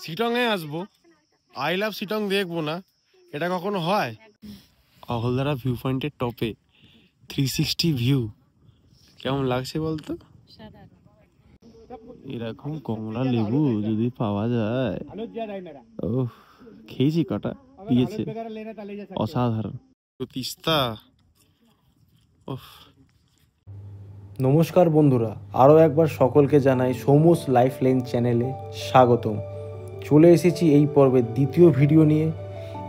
শিটংয়ে আসবো, I love Sittong দেখবো না, এটা কখনো হয়? অহলদারা ভিউ পয়েন্টের টপে 360 ভিউ কেমন লাগছে বলতো? এরকম কমলা লেবু যদি পাওয়া যায়, ও খেয়েছি, কটা দিয়েছে, অসাধারণ। তিস্তা। নমস্কার বন্ধুরা, আরও একবার সকলকে জানাই সৌমস লাইফলাইন চ্যানেলে স্বাগতম। চলে এসেছি এই পর্বের দ্বিতীয় ভিডিও নিয়ে।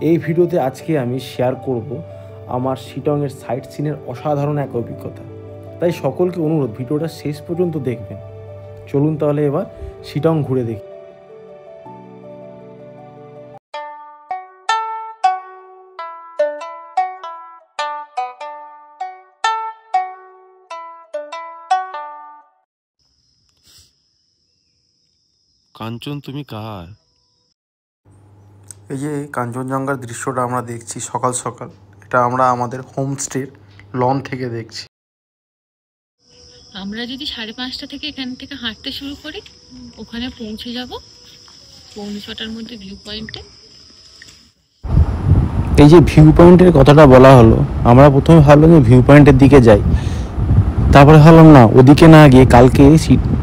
এই ভিডিওতে আজকে আমি শেয়ার করব আমার শিটংয়ের সাইট সিনের অসাধারণ এক অভিজ্ঞতা। তাই সকলকে অনুরোধ, ভিডিওটা শেষ পর্যন্ত দেখবেন। চলুন তাহলে এবার শিটং ঘুরে দেখি। কাঞ্চন, তুমি কার? এই যে কাঞ্চনজঙ্ঘার দৃশ্যটা আমরা দেখছি সকাল সকাল, এটা আমরা আমাদের হোমস্টের লন থেকে দেখছি। আমরা যদি 5:30 থেকে এখান থেকে হাঁটতে শুরু করি, ওখানে পৌঁছে যাব 6:45টার মধ্যে ভিউ পয়েন্টে। এই যে ভিউ পয়েন্টের কথাটা বলা হলো, আমরা প্রথমে ভাবলাম যে ভিউ পয়েন্টের দিকে যাই, তারপরে ভাবলাম না, ওদিকে না গিয়ে কালকে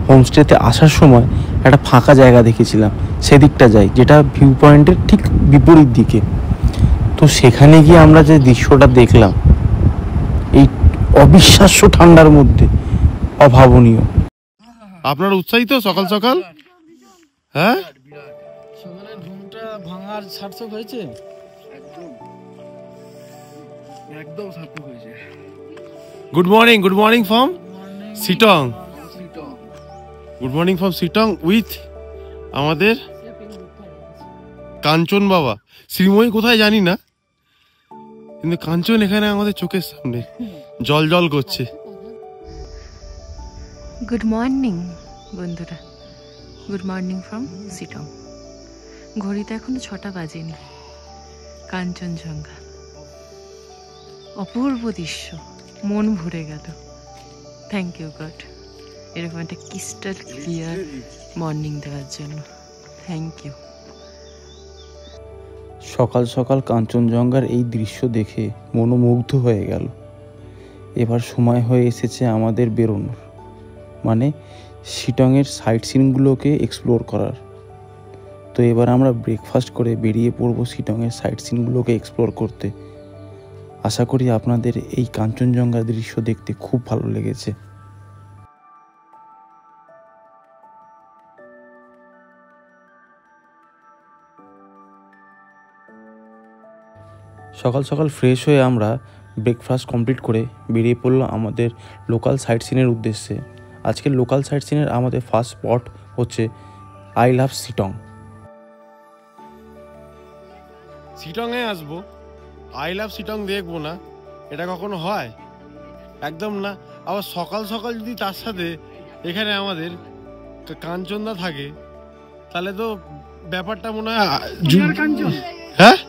হোমস্টেতে আসার সময় একটা ফাঁকা জায়গা দেখেছিলাম, সেদিকটা যাই, যেটা ভিউ পয়েন্টের ঠিক বিপরীত দিকে। তো সেখানে গিয়ে আমরা যে দৃশ্যটা দেখলাম, এই অবিশ্বাস্য ঠান্ডার মধ্যে অভাবনীয়। আপনার উৎসাহিত সকাল সকাল? হ্যাঁ, সকালের ঘুমটা ভাঙার সার্থক হয়েছে, একদম সার্থক হয়েছে। Good morning from Sittong. Good morning from Sittong with আমাদের কাঞ্চন বাবা। শ্রীময়ী কোথায় জানি না, কিন্তু কাঞ্চন এখানে আমাদের চোখের সামনে জল জল করছে। গুড মর্নিং বন্ধুরা, গুড মর্নিং ফ্রম শিটং। ঘড়িতে এখনো 6টা বাজেনি। কাঞ্চনজঙ্ঘা, অপূর্ব দৃশ্য, মন ভরে গেল। থ্যাংক ইউ গড, এরকম একটা ক্রিস্টাল ক্লিয়ার মর্নিং দেওয়ার জন্য। Thank you. সকাল সকাল কাঞ্চনজঙ্ঘার এই দৃশ্য দেখে মনোমুগ্ধ হয়ে গেল। এবার সময় হয়ে এসেছে আমাদের বেরোনোর, মানে শিটংয়ের সাইট সিনগুলোকে এক্সপ্লোর করার। তো এবার আমরা ব্রেকফাস্ট করে বেরিয়ে পড়বো শিটংয়ের সাইট সিনগুলোকে এক্সপ্লোর করতে। আশা করি আপনাদের এই কাঞ্চনজঙ্ঘার দৃশ্য দেখতে খুব ভালো লেগেছে। সকাল সকাল ফ্রেশ হয়ে আমরা ব্রেকফাস্ট কমপ্লিট করে বেরিয়ে পড়লাম আমাদের লোকাল সাইট সিনের উদ্দেশ্যে। আজকের লোকাল সাইট সিনের আমাদের ফার্স্ট স্পট হচ্ছে আই লাভ শিটং। শিটংয়ে আসবো, আই লাভ শিটং দেখবো না, এটা কখনো হয়? একদম না। আবার সকাল সকাল যদি তার সাথে এখানে আমাদের কাঞ্চনদা থাকে, তাহলে তো ব্যাপারটা মনে হয় কাঞ্চন। হ্যাঁ,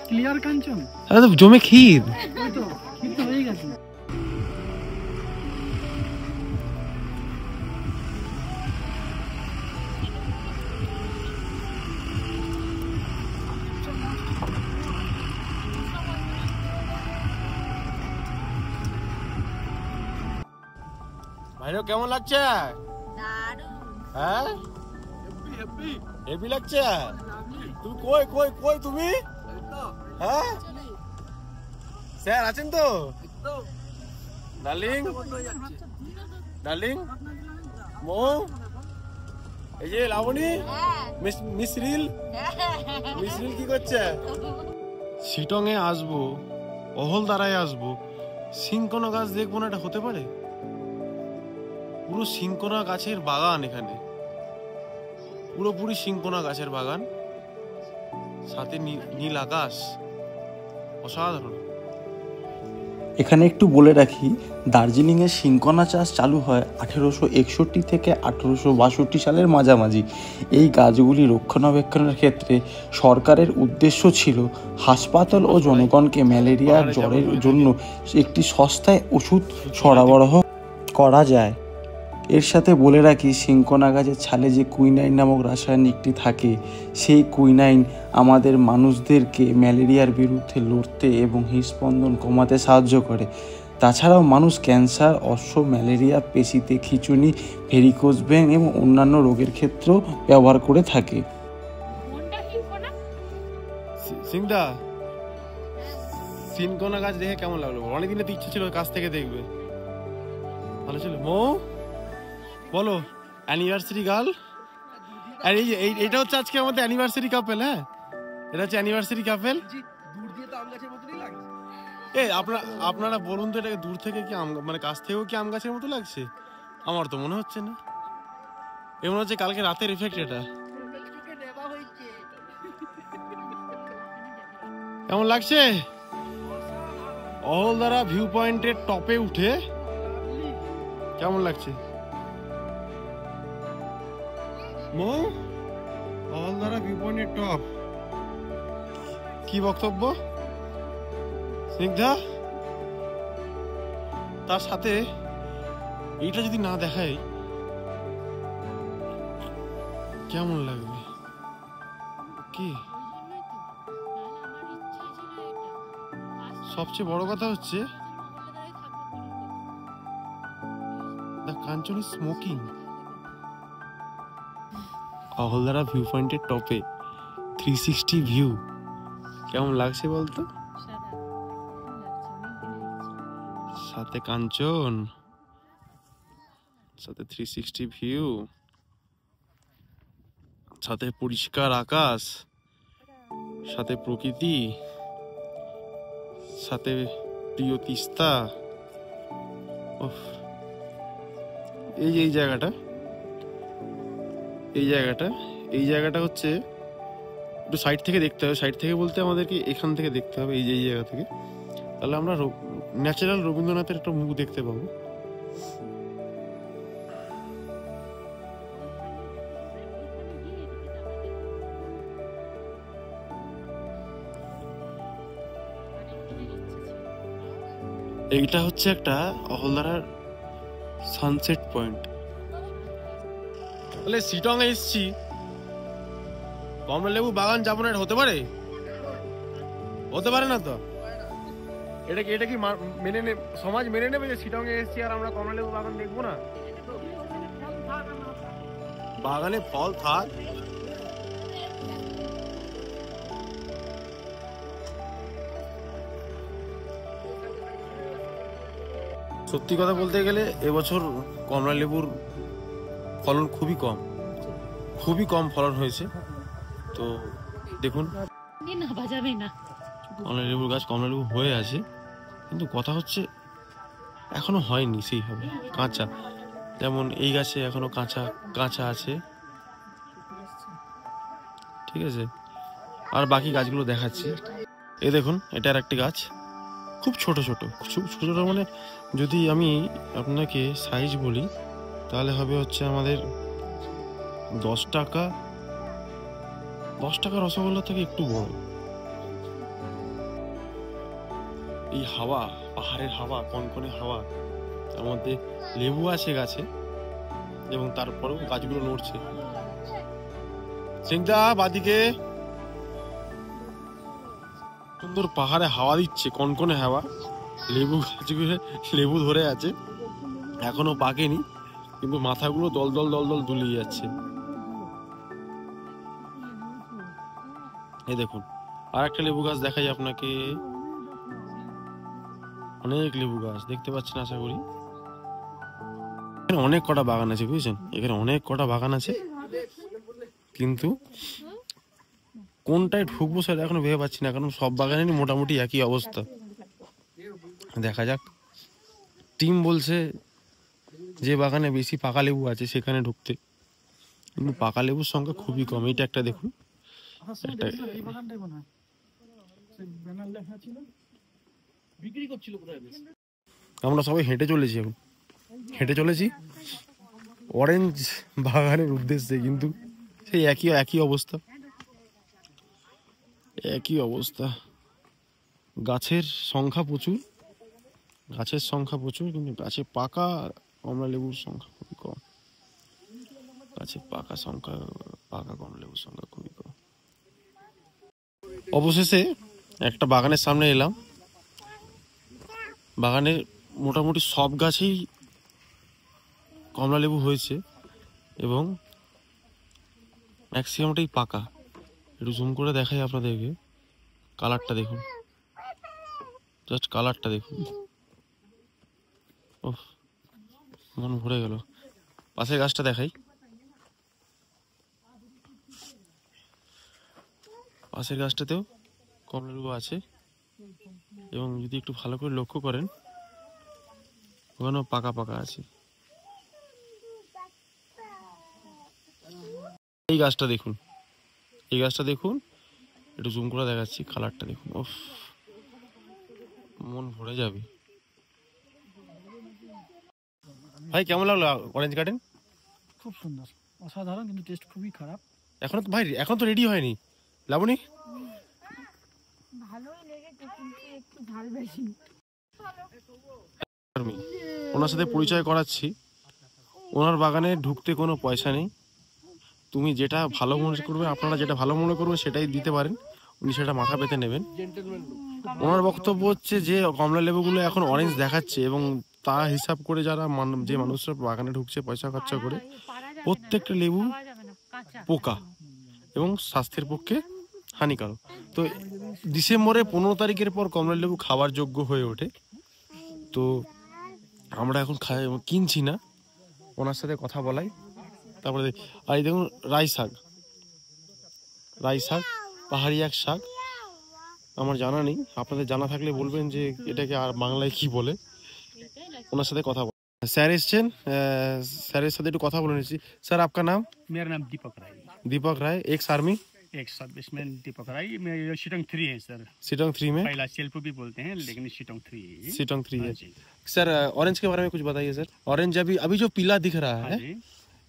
ক্লিয়ার কাঞ্চন, তাহলে তো জমে ক্ষীর। ওই তো ক্ষীর তো হয়ে গেছে। ভাইরো কেমন লাগছে? হ্যাঁ, হেভি লাগছে। তুমি কই কই কই তুমি? হ্যাঁ, স্যার আছেন তো? ডার্লিং, ডার্লিং, মৌ, এই যে লাবণী, মিসরিল কি করছে? শিটংয়ে আসবো, অহলদারায় আসবো, সিংকোনা গাছ দেখবো না, এটা হতে পারে? পুরো সিংকোনা গাছের বাগান এখানে, পুরোপুরি সিংকোনা গাছের বাগান, সাথে নীল আকাশ, অসাধারণ। এখানে একটু বলে রাখি, দার্জিলিংয়ে সিংকোনা চাষ চালু হয় 1861 থেকে 1862 সালের মাঝামাঝি। এই গাছগুলি রক্ষণাবেক্ষণের ক্ষেত্রে সরকারের উদ্দেশ্য ছিল হাসপাতাল ও জনগণকে ম্যালেরিয়া জ্বরের জন্য একটি সস্তায় ওষুধ সরবরাহ করা যায়। এর সাথে বলে রাখি, সিনকোনা গাছের ছালে যে কুইনাইন নামক রাসায়নিকটি থাকে, সেই কুইনাইন আমাদের মানুষদেরকে ম্যালেরিয়ার বিরুদ্ধে লড়তে এবং হৃদস্পন্দন কমাতে সাহায্য করে। তাছাড়াও মানুষ ক্যান্সার, অশ্ব, ম্যালেরিয়া, পেশিতে খিঁচুনি, ভেরিকোজ ভেন এবং অন্যান্য রোগের ক্ষেত্রেও ব্যবহার করে থাকে। সিংদা, সিনকোনা গাছ দেখে কেমন লাগলো? অনেকদিনের তো ইচ্ছা ছিল কাছ থেকে দেখবে, ভালো ছিল। মো বলো, অ্যানিভার্সারি গার্ল। আর এইটা হচ্ছে আজকে আমাদের অ্যানিভার্সারি কাপেল। হ্যাঁ, এটা হচ্ছে অ্যানিভার্সারি কাপেল। আপনারা বলুন তো, এটাকে দূর থেকে কি মানে কাছ থেকেও কি আম গাছের মতো লাগছে? আমার তো মনে হচ্ছে না, এমন হচ্ছে কালকে রাতের এফেক্ট। এটা কেমন লাগছে? অহলদারা ভিউ পয়েন্টের টপে উঠে কেমন লাগছে? মো, অহলদারা ভিউ পয়েন্টের টপ, কি বক্তব্য? স্নিগ্ধা, তার সাথে এইটা যদি না দেখাই কেমন লাগবে? কি সবচেয়ে বড় কথা হচ্ছে, the Kanchan is smoking. Ahaldara view পয়েন্টের টপে 360 ভিউ কেমন লাগছে বলতো? সাথে কাঞ্চন, সাথে 360 ভিউ, সাথে পরিষ্কার আকাশ, সাথে প্রকৃতি, সাথে প্রিয় তিস্তা। এই জায়গাটা হচ্ছে একটু সাইড থেকে দেখতে হবে। সাইড থেকে বলতে আমাদেরকে এখান থেকে দেখতে হবে, এই জায়গা থেকে, তাহলে আমরা ন্যাচারাল রবীন্দ্রনাথের একটা মুখ দেখতে পাবো। এইটা হচ্ছে একটা অহলদারার সানসেট পয়েন্ট। তাহলে শিটং এ এসছি, কমলালেবু বাগান যাবো না? হতে পারে? হতে পারে না তো? এটা কি সমাজ মেনে নেবে যে শিটং এ এসছি আর আমরা কমলালেবু বাগান দেখবো না? বাগানে ফল থাক, সত্যি কথা বলতে গেলে এবছর কমলালেবুর ফলন খুবই কম ফলন হয়েছে। তো দেখুন, কমলালেবুর গাছ কমলালেবু হয়ে আছে, কিন্তু কথা হচ্ছে এখনো হয়নি সেইভাবে, কাঁচা। যেমন এই গাছে এখনো কাঁচা আছে, ঠিক আছে। আর বাকি গাছগুলো দেখাচ্ছি। এই দেখুন, এটা আর একটি গাছ, খুব ছোট মানে যদি আমি আপনাকে সাইজ বলি তাহলে হবে হচ্ছে আমাদের 10 টাকা রসগোল্লা থেকে একটু বড়। এই হাওয়া, পাহাড়ের হাওয়া, কনকনে হাওয়া, তার মধ্যে লেবু আছে গাছে, এবং তারপরেও গাছগুলো নড়ছে। সিংদা, বাদিকে সুন্দর পাহাড়ে হাওয়া দিচ্ছে, কনকনে হাওয়া, লেবু গাছগুলো লেবু ধরে আছে, এখনো পাকেনি, কিন্তু মাথাগুলো দল দল দুলিয়ে যাচ্ছে। এই দেখুন, আর একটা লেবু গাছ দেখাই আপনাকে। অনেক লেবু গাছ দেখতে পাচ্ছেন আশা করি। এখানে অনেক কটা বাগান আছে, বুঝছেন? এখানে অনেক কটা বাগান আছে, কিন্তু কোনটায় ঢুকবো সেটা এখনো ভেবে পাচ্ছি না, কারণ সব বাগানেরই মোটামুটি একই অবস্থা। দেখা যাক, টিম বলছে যে বাগানে বেশি পাকা লেবু আছে সেখানে ঢুকতে, কিন্তু পাকা লেবুর সংখ্যা খুবই কম। এইটা একটা দেখুন, আমরা সবাই হেঁটে চলেছি অরেঞ্জ বাগানের উদ্দেশ্যে, কিন্তু সেই একই অবস্থা। গাছের সংখ্যা প্রচুর, কিন্তু গাছে পাকা কমলা লেবুর সংখ্যা খুবই কম, গাছে পাকা কমলা লেবুর সংখ্যা খুবই কম। অবশেষে একটা বাগানের সামনে এলাম। বাগানে মোটামুটি সব গাছেই কমলা লেবু হয়েছে এবং ম্যাক্সিমামটাই পাকা। একটু জুম করে দেখাই আপনাদেরকে, কালারটা দেখুন, জাস্ট কালারটা দেখুন, ওহ মন ভরে গেল। পাশের গাছটা দেখাই, পাশের গাছটাতেও কমলা লেবু আছে এবং যদি একটু ভালো করে লক্ষ্য করেন ওখানেও পাকা পাকা আছে। এই গাছটা দেখুন, এই গাছটা দেখুন, একটু জুম করে দেখাচ্ছি, কালারটা দেখুন, ওফ মন ভরে যাবে। ভাই কেমন লাগলো অরেঞ্জ গার্ডেন? খুব সুন্দর, অসাধারণ, কিন্তু টেস্ট খুবই খারাপ। এখন তো ভাই এখন তো রেডি হয়নি, লাবণী? ভালোই লেগেছে কিন্তু একটু ঝাল বেশি। ওনার সাথে পরিচয় করাচ্ছি। ওনার বাগানে ঢুকতে কোনো পয়সা নেই, তুমি যেটা ভালো মনে করবে, আপনারা যেটা ভালো মনে করবেন সেটাই দিতে পারেন, উনি সেটা মাথা পেতে নেবেন। ওনার বক্তব্য হচ্ছে যে কমলা লেবুগুলো এখন অরেঞ্জ দেখাচ্ছে এবং তা হিসাব করে যারা যে মানুষরা বাগানে ঢুকছে পয়সা খরচা করে, প্রত্যেকটা লেবু পোকা এবং স্বাস্থ্যের পক্ষে হানিকারক। তো ডিসেম্বরে 15 তারিখের পর কমলা লেবু খাওয়ার যোগ্য হয়ে ওঠে। তো আমরা এখন কিনছি না, ওনার সাথে কথা বলাই। তারপরে আর এই দেখুন রাই শাক, রাই শাক পাহাড়ি এক শাক, আমার জানা নেই, আপনাদের জানা থাকলে বলবেন যে এটাকে আর বাংলায় কি বলে। ওনার সাথে কথা বল। স্যার এসছেন, স্যারের সাথে একটু কথা বলে নিচ্ছি। স্যার आपका नाम? मेरा नाम दीपक राय। Deepak Rai, ex army? एक सर्विसमैन दीपक राय। मैं शिटोंग 3 है सर। शिटोंग 3 में? पहला सेल्फू भी बोलते हैं लेकिन शिटोंग 3 है। शिटोंग 3 है। जी। सर ऑरेंज के बारे में कुछ बताइए सर। ऑरेंज अभी जो पीला दिख रहा है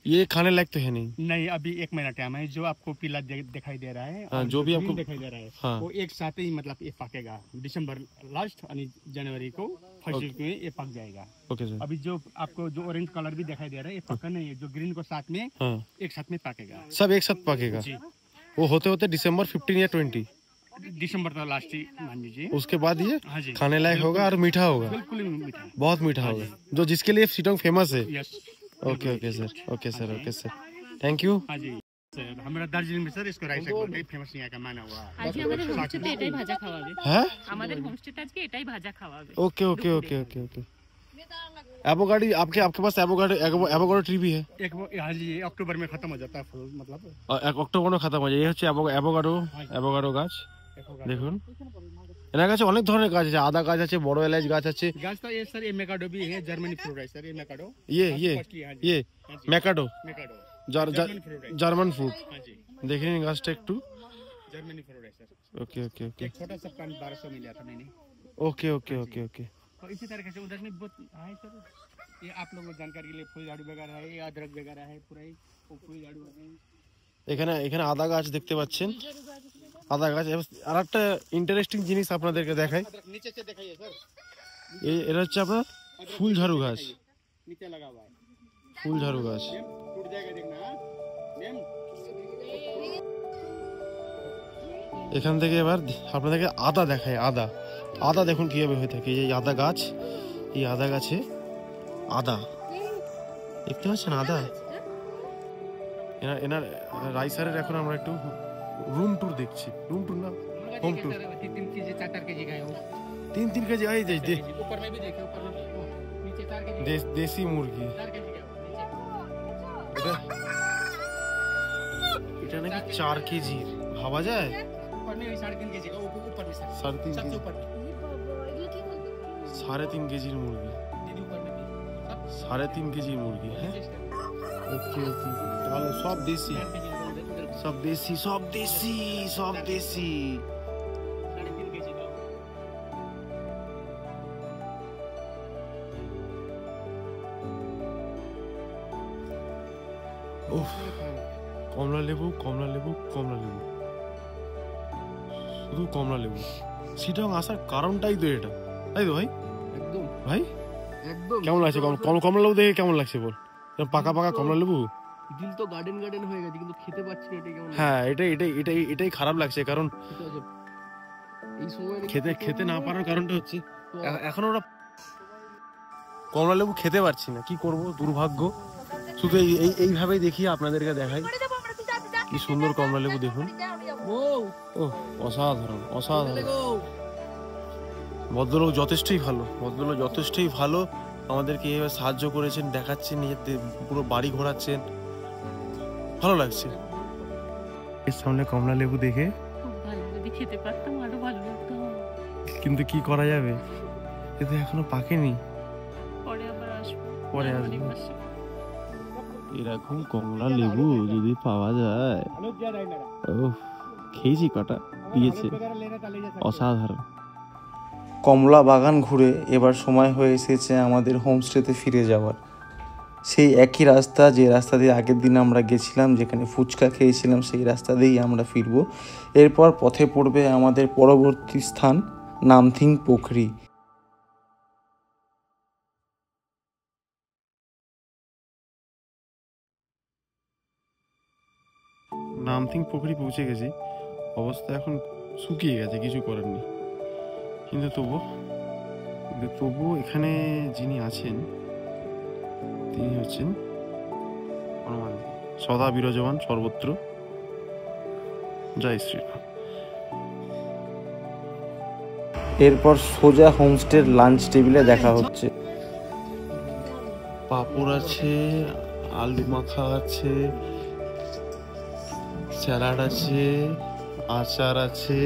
ये खाने लायक तो है नहीं? नहीं, अभी 1 महीना टाइम है। जो आपको पीला दिखाई दे रहा है, हाँ, जो भी आपको दिखाई दे रहा है, हाँ, वो एक साथ ही मतलब ये पकेगा। दिसंबर लास्ट यानी जनवरी को फर्स्ट वीक में ये पक जाएगा। Okay sir. अभी जो आपको जो ऑरेंज कलर भी दिखाई दे रहा है ये पका नहीं है, जो ग्रीन को साथ में हाँ, एक साथ में पकेगा। सब एक साथ पकेगा? जी। वो होते होते दिसंबर 15 या 20 दिसंबर तो लास्ट ही मान लीजिए। उसके बाद ये हाँ जी, खाने लायक होगा और मीठा होगा, बिल्कुल मीठा, बहुत मीठा होगा, जो जिसके लिए शिटोंग फेमस है। Yes. Okay okay sir, okay sir, okay sir, thank you. हाँ जी सर, हमारा दार्जिलिंग में सर इसको राइस बोलते हैं, फेमस यहाँ का माना हुआ है। আজকে আমাদের হোমস্টেতে এটাই ভাজা খাওয়াবে। হ্যাঁ, আমাদের হোমস্টেতে আজকে এটাই ভাজা খাওয়াবে। Okay okay okay okay okay. Avocado आपके पास एवोकाडो ट्री भी है? एक वो हाँ जी, अक्टूबर में खत्म हो जाता है फल, मतलब অক্টোবরে খতম হয়ে যায়। এই হচ্ছে অ্যাভোকাডো গাছ। দেখুন এনার কাছে অনেক ধরনের গাছ আছে, আদা গাছ আছে, বড় এলাচ গাছ আছে। गाछ तो ये सर ये मेकाडो भी है, जर्मनी फ्रूट है सर ये मेकाडो। ये मैकाडो मेकाडो জার্মান ফ্রুট। हाँ जी, দেখে নিন গাছটা একটু। जर्मनी फ्रूट है सर। ओके ओके ओके एक छोटा सा प्लांट 1200 मिला था मैंने। Okay okay okay okay. और इसी तरीके से उधर में बहुत है सर, ये आप लोगों को जानकारी के लिए फूल झाड़ू वगैरह है, ये अदरक वगैरह है, पूरा ही फूल झाड़ू है। এখানে আদা গাছ দেখতে পাচ্ছেন, আদা গাছ। আর একটা ইন্টারেস্টিং জিনিস আপনাদেরকে দেখাই, नीचे से दिखाइए सर, এটা হচ্ছে আপনার ফুল ঝাড়ু গাছ। नीचे लगा हुआ है, ফুল ঝাড়ু গাছ। टूट जाएगा देखना। हाँ मैम, এখান থেকে এবার আপনাদেরকে আদা দেখায়। আদা দেখুন কিভাবে হয়ে থাকে। এই আদা গাছ, এই আদা গাছে আদা দেখতে পাচ্ছেন, আদা। এনার রাইসারের এখন আমরা একটু রুম ট্যুর দেখছি, রুম ট্যুর না, হোম ট্যুর। 3 केजी 4 केजी का है वो। 3 केजी। এই ऊपर में भी देखिए, ऊपर में वो नीचे 4 केजी, দেশি মুরগি। 4 केजी का है वो, এটা এটা নাকি 4 কেজি, ভাবা যায়? ऊपर में भी 3.5 केजी का, ऊपर में सर 3.5 सबसे কেজি, ऊपर में 3.5 কেজির মুরগি, दीदी ऊपर में भी 3.5 কেজির মুরগি। হ্যাঁ, ওকে ওকে। তাহলে সব দেশি, সব দেশি, সব দেশি, সব দেশি। 3.5 केजी का। উফ, কমলা লেবু, কমলা লেবু, কমলা লেবু, শুধু কমলা লেবু। শিটং আসার কারণটাই তো এটা, তাই তো ভাই? একদম ভাই একদম কেমন লাগছে? কমলা লেবু দেখে কেমন লাগছে বল? পাকা পাকা কমলা লেবু। দিল তো গার্ডেন গার্ডেন হয়ে গেছে, কিন্তু খেতে পাচ্ছি না, এটা কেমন? হ্যাঁ, এটাই খারাপ লাগছে, কারণ এই সময় খেতে না পারার কারণটা হচ্ছে এখন ওরা কমলা লেবু খেতে পারছি না। কি করব, দুর্ভাগ্য। শুধু এইভাবেই দেখি, আপনাদেরকে দেখাই কি সুন্দর কমলা লেবু, দেখুন। ও অসাধারণ, অসাধারণ। ভদ্রলোক যথেষ্টই ভালো, আমাদেরকে এইভাবে সাহায্য করেছেন, দেখাচ্ছেন, নিজের পুরো বাড়ি ঘোরাচ্ছেন, ভালো লাগছে। এর সামনে কমলা লেবু দেখে খুব ভালো, যদি খেতে পারতাম আরো ভালো লাগতো। কিন্তু কি করা যাবে, কিন্তু এখনো পাকেনি, পরে আবার আসবো। এরকম কমলা লেবু যদি পাওয়া যায়, খেয়েছি, কটা দিয়েছে, অসাধারণ। কমলা বাগান ঘুরে এবার সময় হয়ে এসেছে আমাদের হোমস্টেতে ফিরে যাওয়ার। সেই একই রাস্তা, যে রাস্তা দিয়ে আগের দিন আমরা গেছিলাম, যেখানে ফুচকা খেয়েছিলাম, সেই রাস্তা দিয়েই আমরা ফিরবো। এরপর পথে পড়বে আমাদের পরবর্তী স্থান নামথিং পুখরি। নামথিং পুকুরি পৌঁছে গেছি, অবস্থা এখন শুকিয়ে গেছে, কিছু করার নেই। কিন্তু তবুও এখানে যিনি আছেন তিনি হচ্ছেন সদা বিরাজমান সর্বত্র, জয় শ্রীরাম। এরপর সোজা হোমস্টের লাঞ্চ টেবিলে দেখা হচ্ছে। পাঁপড় আছে, আলু মাখা আছে, স্যালাড আছে, আচার আছে।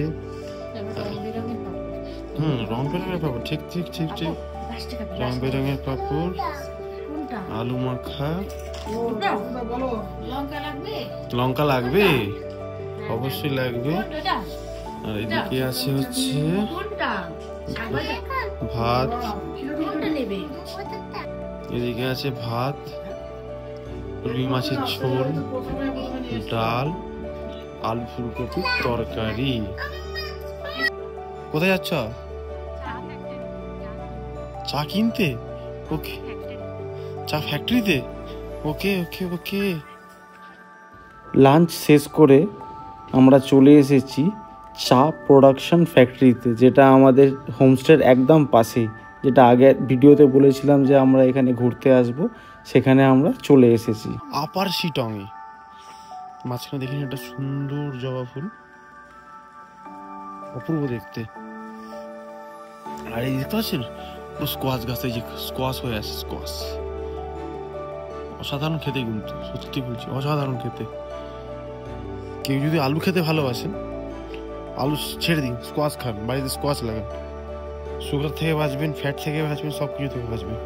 রং বেরঙের পাপড়, ঠিক, রং বেরঙের পাপড়, আলু মাখা। লঙ্কা লাগবে, অবশ্যই লাগবে। আর এদিকে আছে হচ্ছে ভাত, এদিকে আছে ভাত, রুই মাছের ঝোল, ডাল, আলু ফুলকপির তরকারি। কোথায় যাচ্ছ? চা কিনতে? ওকে, চা ফ্যাক্টরিতে। ওকে। লাঞ্চ শেষ করে আমরা চলে এসেছি চা প্রোডাকশন ফ্যাক্টরিতে, যেটা আমাদের হোমস্টের একদম পাশেই, যেটা আগে ভিডিওতে বলেছিলাম যে আমরা এখানে ঘুরতে আসব, সেখানে আমরা চলে এসেছি। আপার শিটংয়ে মাঝখানে দেখি একটা সুন্দর জবা ফুল, অপূর্ব দেখতে। আর এই দেখতে পাচ্ছেন ও স্কোয়াশ গাছ, এই যে স্কোয়াশ হয়ে আছে, স্কোয়াশ অসাধারণ খেতে, কিন্তু সত্যি বলছি অসাধারণ খেতে। কেউ যদি আলু খেতে ভালোবাসেন, আলু ছেড়ে দিন, স্কোয়াশ খান, বাড়িতে স্কোয়াশ লাগান। সুগার থেকে বাঁচবেন, ফ্যাট থেকে বাঁচবেন, সব কিছু থেকে বাঁচবেন।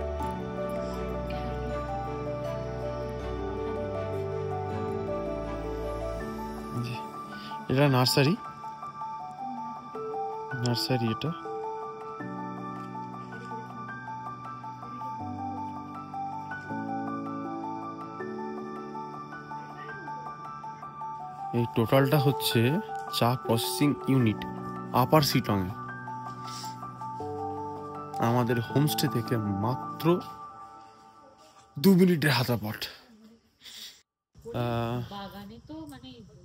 এটা নার্সারি এটা। এই টোটালটা হচ্ছে চা প্রসেসিং ইউনিট আপার শিটংয়ে। আমাদের হোমস্টে থেকে মাত্র 2 মিনিটের হাঁটাপথ।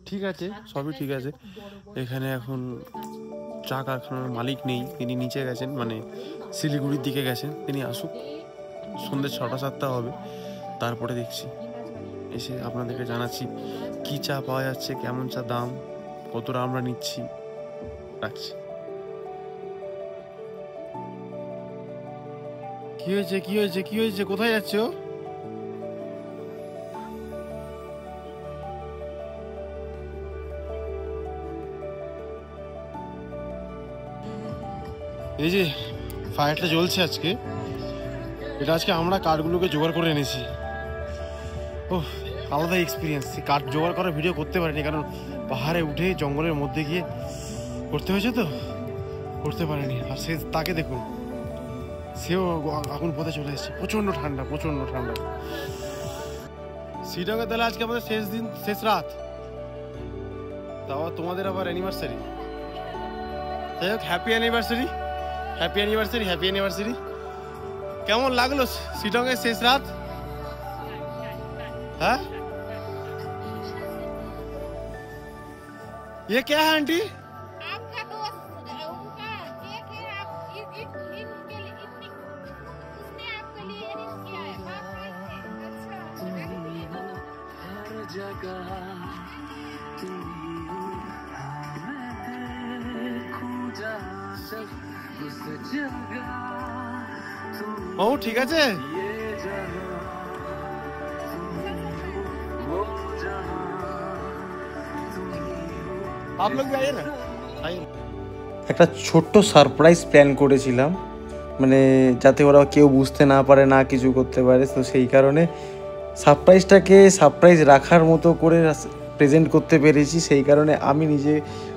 ঠিক আছে, সবই ঠিক আছে। এখানে এখন চা কারখানার মালিক নেই, তিনি নিচে গেছেন, মানে শিলিগুড়ির দিকে গেছেন। তিনি আসুক, সন্ধ্যে 6টা-7টা হবে, তারপরে দেখছি, এসে আপনাদেরকে জানাচ্ছি কি চা পাওয়া যাচ্ছে, কেমন চা দাম, কতটা আমরা নিচ্ছি। রাখছি। কি হয়েছে, কোথায় যাচ্ছ? এই যে ফায়ারটা জ্বলছে আজকে, এটা আজকে আমরা কাঠগুলোকে জোগাড় করে এনেছি। ওহ, আলাদা এক্সপিরিয়েন্স। কাঠ জোগাড় করার ভিডিও করতে পারিনি, কারণ পাহাড়ে উঠে জঙ্গলের মধ্যে গিয়ে করতে হয়েছে, তো করতে পারিনি। আর সে তাকে দেখুন, সেও আগুন পথে চলে এসেছে। প্রচন্ড ঠান্ডা। শিলংয়ে তাহলে আজকে আমাদের শেষ দিন, শেষ রাত। তাও তোমাদের আবার অ্যানিভার্সারি। যাই হোক, হ্যাপি অ্যানিভার্সারি। কেমন লাগলো শিলং এর শেষ রাত? हाँ? ये क्या है आंटी? आपका दोस्त उनका केक है, आप इनके लिए उसने आपके लिए अरेंज किया है। बात अच्छा। ओ ठीक है। आप लोग भी आइए ना, आइए। একটা ছোট্ট সারপ্রাইজ প্ল্যান করেছিলাম, মানে যাতে ওরা কেউ বুঝতে না পারে, না কিছু করতে পারে। তো সেই কারণে সারপ্রাইজটাকে সারপ্রাইজ রাখার মতো করে প্রেজেন্ট করতে পেরেছি। সেই কারণে আমি নিজে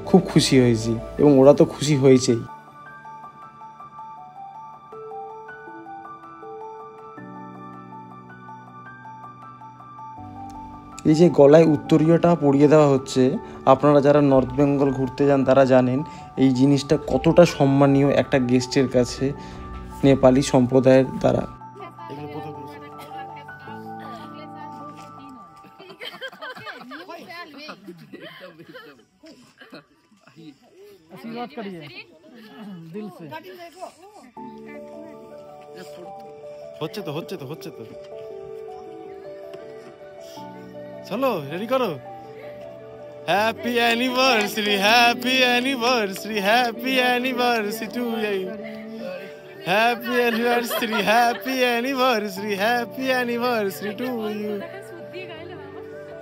খুব খুশি হয়েছি এবং ওরা তো খুশি হয়েছেই। এই যে গলায় উত্তরীয়টা পরিয়ে দেওয়া হচ্ছে, আপনারা যারা নর্থ বেঙ্গল ঘুরতে যান তারা জানেন এই জিনিসটা কতটা সম্মানীয় একটা গেস্টের কাছে নেপালি সম্প্রদায়ের দ্বারা। आशीर्वाद करिए दिल से। হচ্ছে তো চলো রেডি করো। Happy anniversary, happy anniversary, happy anniversary to you. Happy anniversary, happy anniversary, happy anniversary to you.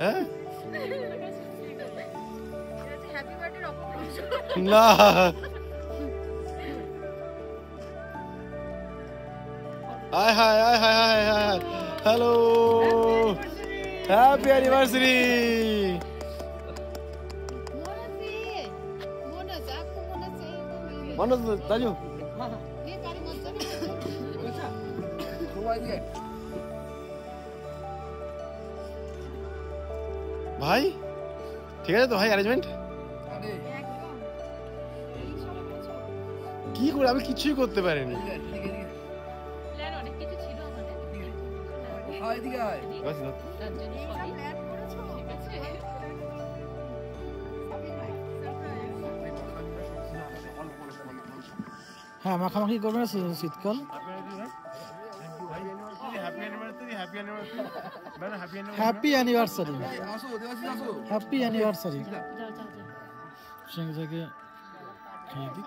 হ্যাঁ না hi hi hi hi hi hi hello happy anniversary. Manoj Taju ভাই ঠিক আছে তো ভাই অ্যারেঞ্জমেন্ট কি করে? আমি কিছুই করতে পারিনি। হ্যাঁ মাখামাখি করবে না শীতকাল। Happy anniversary, happy anniversary. সঙ্গে সঙ্গে খেয়ে দিই।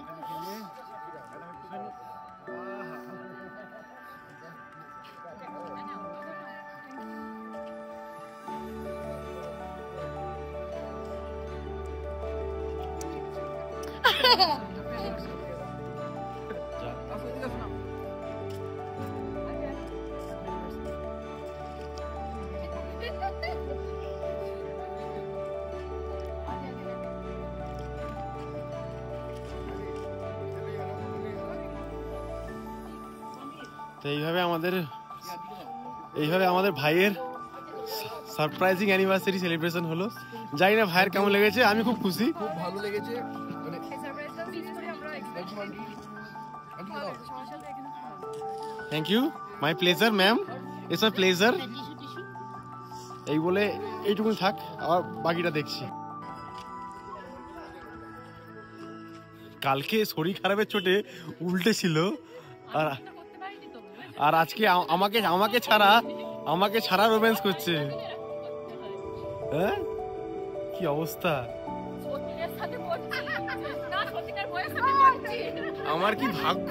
তো এইভাবে আমাদের ভাইয়ের সারপ্রাইজিং অ্যানিভার্সারি সেলিব্রেশন হলো। জানি না ভাইয়ের কেমন লেগেছে, আমি খুব খুশি, খুব ভালো লেগেছে। Thank you, my pleasure ma'am, it's my pleasure. এই বলে এইটুকু থাক, আবার বাকিটা দেখছি। কালকে শরীর খারাপের চোটে উল্টে ছিল, আর আজকে আমাকে ছাড়া রোম্যান্স করছে। হ্যাঁ কি অবস্থা, আমার কি ভাগ্য,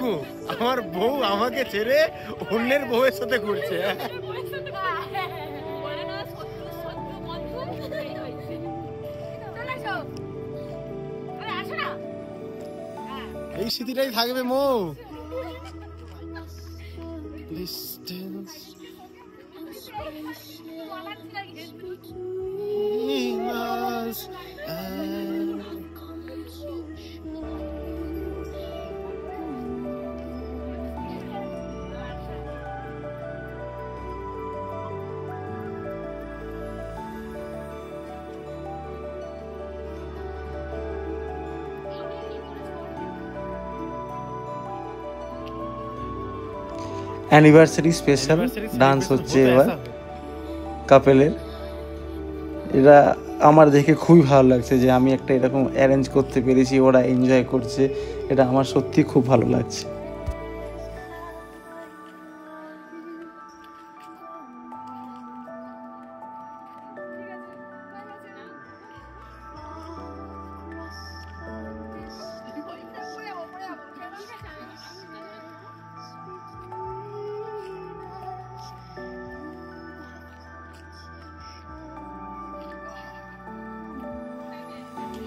আমার বউ আমাকে ছেড়ে অন্যের বউয়ের সাথে ঘুরছে। এই স্মৃতিটাই থাকবে মৌ। Distance between us and anniversary special dance হচ্ছে এবার কাপেলের। এটা আমার দেখে খুবই ভালো লাগছে যে আমি একটা এরকম অ্যারেঞ্জ করতে পেরেছি, ওরা এনজয় করছে, এটা আমার সত্যি খুব ভালো লাগছে।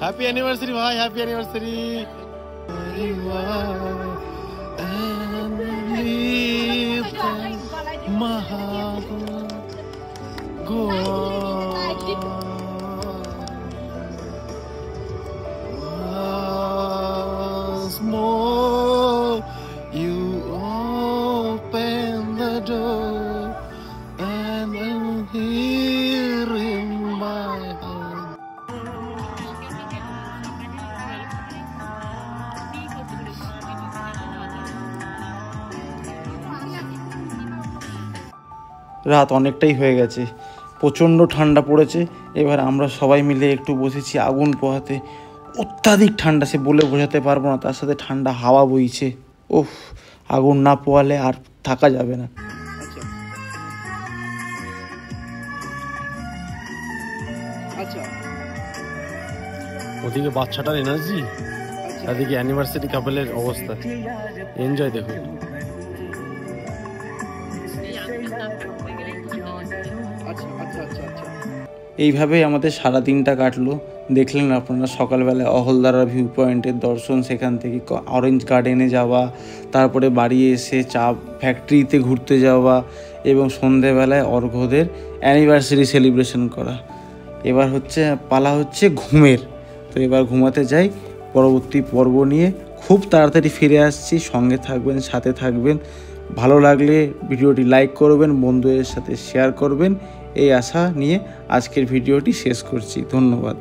হ্যাপি অ্যানিভার্সারি ভাই, happy anniversary. You open the door and I'm here in my heart. রাত অনেকটাই হয়ে গেছে, প্রচণ্ড ঠান্ডা পড়েছে। এবার আমরা সবাই মিলে একটু বসেছি আগুন পোহাতে। অত্যাধিক ঠান্ডা, সে বলে বোঝাতে পারবো না, তার সাথে ঠান্ডা হাওয়া বইছে। ওফ, আগুন না পোহালে আর থাকা যাবে না। আচ্ছা ওদিকে বাচ্চাটার এনার্জি, এদিকে অ্যানিভার্সারি কাপলের অবস্থা, এনজয় দেখুন। এইভাবেই আমাদের সারা দিনটা কাটলো। দেখলেন আপনারা সকালবেলায় অহলদারা ভিউ পয়েন্টের দর্শন, সেখান থেকে অরেঞ্জ গার্ডেনে যাওয়া, তারপরে বাড়ি এসে চা ফ্যাক্টরিতে ঘুরতে যাওয়া এবং সন্ধেবেলায় অর্ঘ্যদের অ্যানিভার্সারি সেলিব্রেশন করা। এবার পালা হচ্ছে ঘুমের। তো এবার ঘুমাতে যাই, পরবর্তী পর্ব নিয়ে খুব তাড়াতাড়ি ফিরে আসছি। সঙ্গে থাকবেন, সাথে থাকবেন। ভালো লাগলে ভিডিওটি লাইক করবেন, বন্ধুদের সাথে শেয়ার করবেন, এই আশা নিয়ে আজকের ভিডিওটি শেষ করছি। ধন্যবাদ।